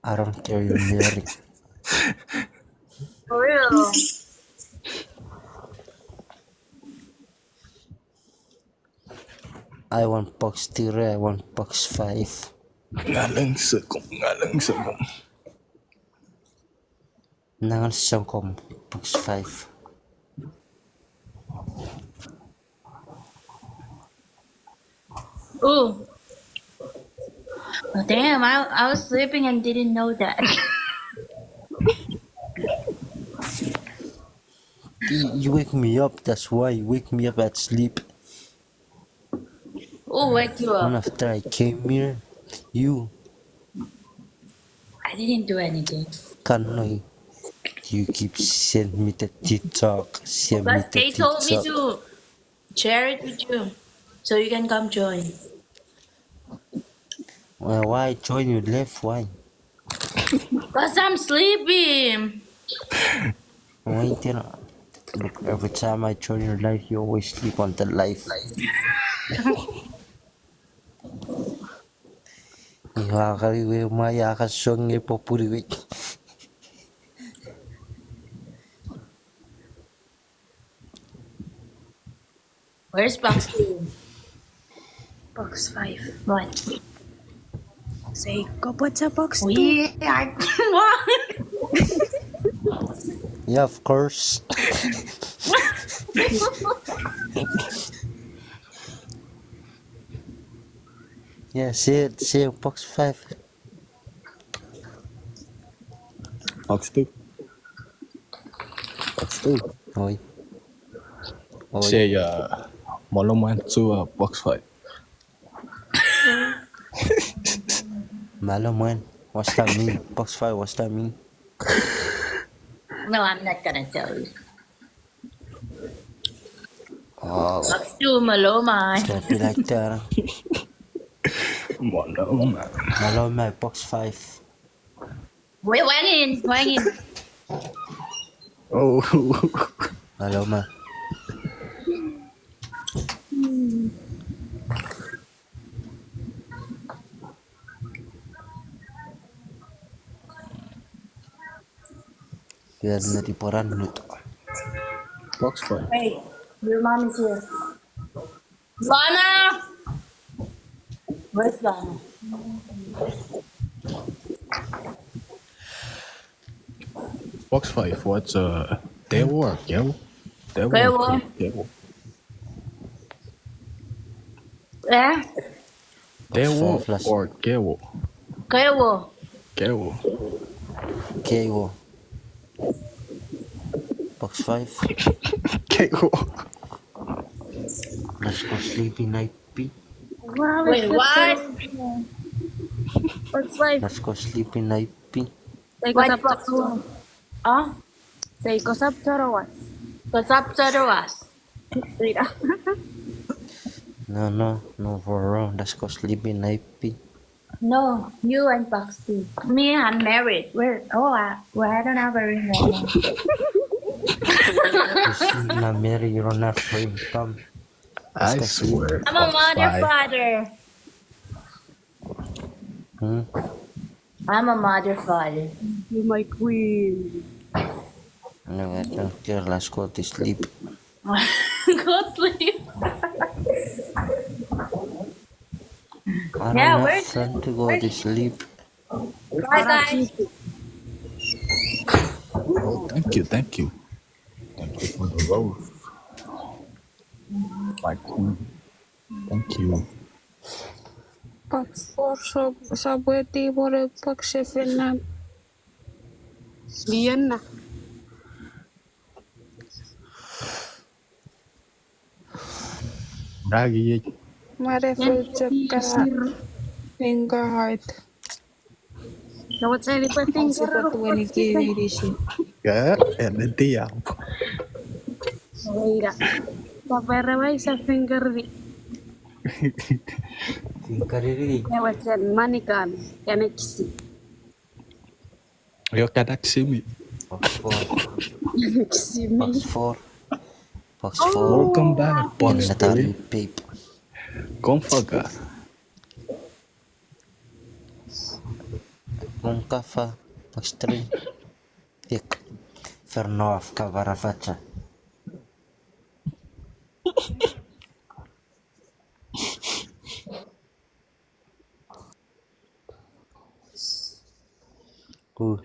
I don't care your lyric. For real. I want box 3, I want box 5. Ngalang sagom. Nangan sangkom, box 5. Ooh. Oh, damn, I was sleeping and didn't know that. You wake me up, that's why. You wake me up at sleep. Who wake you When up? after I came here, you I didn't do anything. can't. You keep sending me the TikTok. Send me Because the they told me TikTok. to share it with you. So you can come join. Well, why join you left? Why? Because I'm sleeping. Why didn't? Look, every time I join your life, you always sleep on the life. Ihakariwe mayakasonge popuriwe. Where's box 2? Box 5. What? Say, go put sa box 2. Yeah. What? Yeah, of course. Yeah, say it, box 5. Box 2. Oi. Say Moloman to box 5. Malo man. What's that mean? Box 5, what's that mean? No, I'm not gonna tell you. Oh, Box 2, Maloma. it's gonna be like that. Moloman. Malo man, box 5. Wait, wang in. Oh. Malo man. Biar natipuran nito. Box 5. Hey, your mom is here. Lana! Where's Lana? Box 5. What's Dewo or Gewo? Gewo. Yeah? Dewo Box 5 or Gewo? Gewo. Kewo. Box 5. Gewo. Let's go sleepy night P. Wow, Wait, what? box 5. Let's go sleepy night P. Say, What kasap box 2? Huh? Say, kasap charawas. What's up, Sarawas? Say, No, for real. Let's go sleepy night P. No, you and box 2. Me, I'm married. Where? Oh, I don't have a ring right now. You see, not married, you don't have free income. I swear. I'm a Box mother 5. father. I'm a mother father. you my queen. No, I don't care. Let's go to sleep. Go sleep. I don't Yeah, have where's- time to go to sleep. Bye, guys. Oh, thank you. Thank you for the rose. My queen. Thank you. Box 4 Subway more box 7 na. Diyan na. Ragi. Mare full Chuukese finger heart. Dapat sa lipa finger. Support wani kiri rishi. Yeah, and the dia. Wait, paparaway sa finger ni. Kariri. Dapat sa manikan. Kanexi. Yo galaxy me. Box 4. Kanexi me. Box 4. Box 4. Welcome back, Box Natalie 3. Pape. Gonfaga. non kafa pakstrin Dik Vernoaf Kavaravacha. Ooh.